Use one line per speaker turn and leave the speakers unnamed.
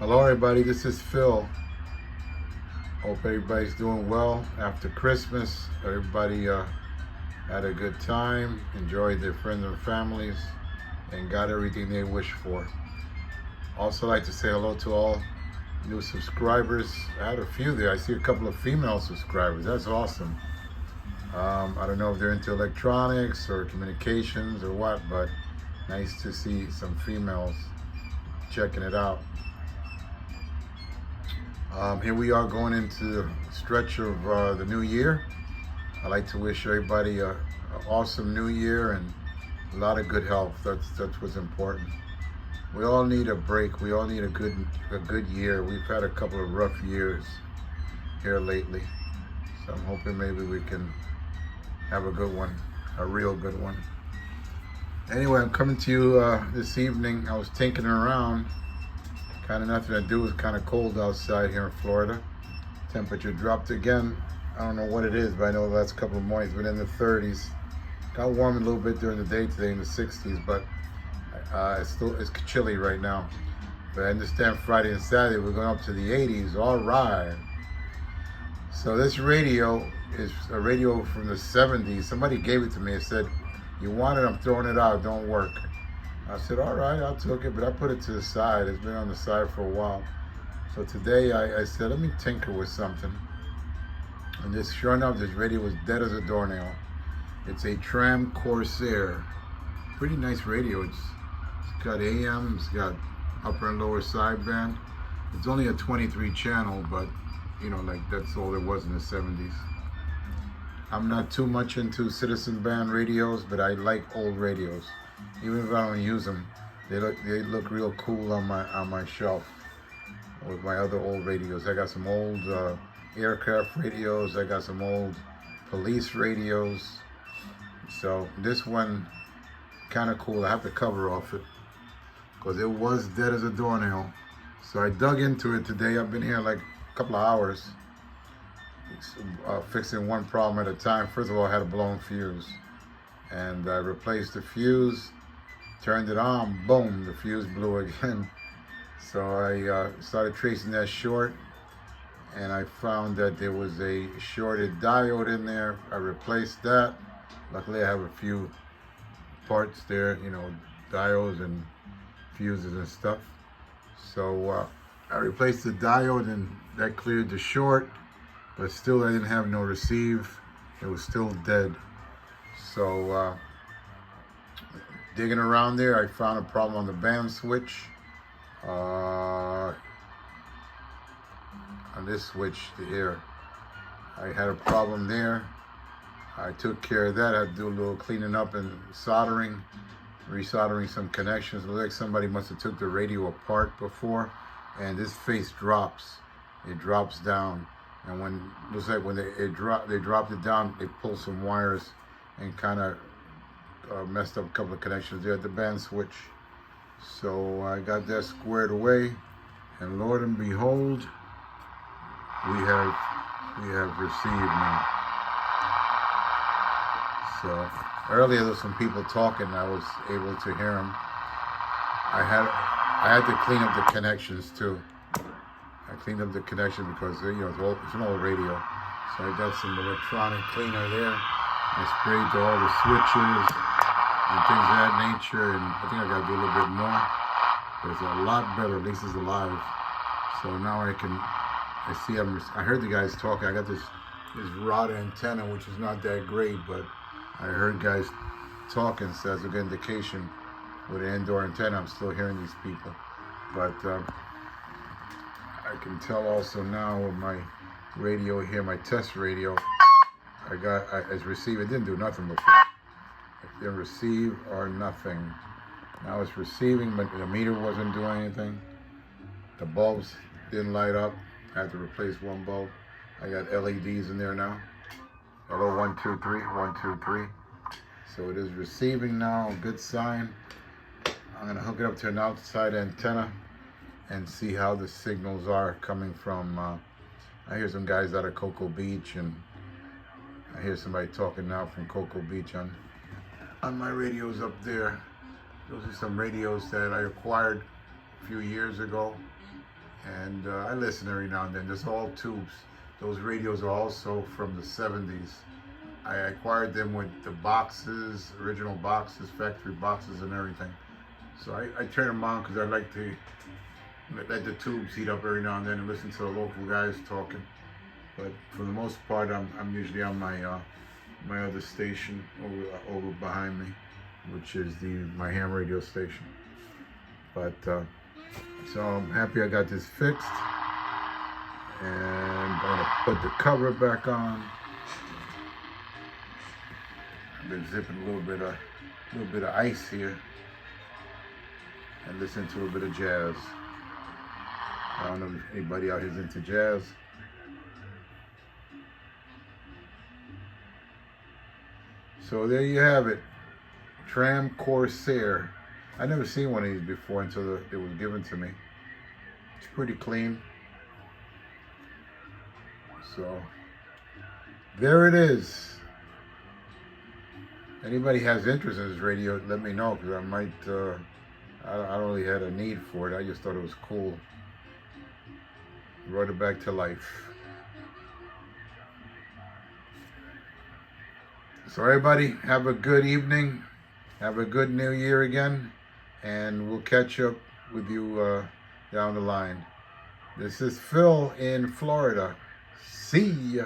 Hello everybody, this is Phil. Hope everybody's doing well after Christmas. Everybody had a good time, enjoyed their friends and families, and got everything they wished for. Also like to say hello to all new subscribers. I had a few there. I see a couple of female subscribers. That's awesome. I don't know if they're into electronics or communications or what, but nice to see some females checking it out. Here we are going into the stretch of the new year. I'd like to wish everybody an awesome new year and a lot of good health. That's what's important. We all need a break. We all need a good year. We've had a couple of rough years here lately. So I'm hoping maybe we can have a good one, a real good one. Anyway, I'm coming to you this evening. I was tinkering around. Kind of nothing to do. It's kind of cold outside here in Florida. Temperature dropped again. I don't know what it is, but I know the last couple of mornings been in the 30s. Got warm a little bit during the day today in the 60s, but it's chilly right now. But I understand Friday and Saturday we're going up to the 80s. All right. So this radio is a radio from the 70s. Somebody gave it to me and said, "You want it? I'm throwing it out. Don't work." I said, all right, I took it, but I put it to the side. It's been on the side for a while. So today I said, let me tinker with something. And this, sure enough, this radio was dead as a doornail. It's a Tram Corsair. Pretty nice radio. It's got AM, it's got upper and lower sideband. It's only a 23 channel, but you know, like that's all there was in the 70s. I'm not too much into citizen band radios, but I like old radios. Even if I don't use them, they look real cool on my shelf with my other old radios. I got some old aircraft radios. I got some old police radios. So this one, kind of cool. I have the cover off it because it was dead as a doornail. So I dug into it today. I've been here like a couple of hours, fixing one problem at a time. First of all, I had a blown fuse. And I replaced the fuse, turned it on, boom, the fuse blew again. So I started tracing that short, and I found that there was a shorted diode in there. I replaced that. Luckily I have a few parts there, you know, diodes and fuses and stuff. So I replaced the diode and that cleared the short, but still I didn't have no receive. It was still dead. So digging around there, I found a problem on the band switch. On this switch here, I had a problem there. I took care of that. I had to do a little cleaning up and soldering, resoldering some connections. It looked like somebody must have took the radio apart before, and this face drops. It drops down, and when looks like when they dropped it down, they pulled some wires and kind of messed up a couple of connections there at the band switch. So I got that squared away, and Lord and behold, we have received now. So earlier there was some people talking. I was able to hear them. I had to clean up the connections too. I cleaned up the connection because you know it's an old radio. So I got some electronic cleaner there. I sprayed to all the switches and things of that nature, and I think I gotta do a little bit more. But it's a lot better, at least it's alive. So now I heard the guys talking. I got this rod antenna, which is not that great, but I heard guys talking, so that's a good indication. With an indoor antenna, I'm still hearing these people. But I can tell also now with my radio here, my test radio, it's receive. It didn't do nothing before. It didn't receive or nothing. Now it's receiving, but the meter wasn't doing anything. The bulbs didn't light up. I had to replace one bulb. I got LEDs in there now. Hello, 1, 2, 3, 1, 2, 3. So it is receiving now, a good sign. I'm gonna hook it up to an outside antenna and see how the signals are coming from. I hear some guys out of Cocoa Beach, and I hear somebody talking now from Cocoa Beach on my radios up there. Those are some radios that I acquired a few years ago, and I listen every now and then. There's all tubes. Those radios are also from the 70s. I acquired them with the boxes, original boxes, factory boxes and everything. So I turn them on because I like to let the tubes heat up every now and then and listen to the local guys talking. But for the most part, I'm usually on my my other station over behind me, which is my ham radio station. But so I'm happy I got this fixed, and I'm gonna put the cover back on. I've been zipping a little bit of ice here and listening to a bit of jazz. I don't know if anybody out here is into jazz. So there you have it, Tram Corsair. I never seen one of these before until it was given to me. It's pretty clean. So there it is. Anybody has interest in this radio, let me know, because I might, I don't really had a need for it. I just thought it was cool. Brought it back to life. So everybody, have a good evening. Have a good new year again. And we'll catch up with you down the line. This is Phil in Florida. See ya.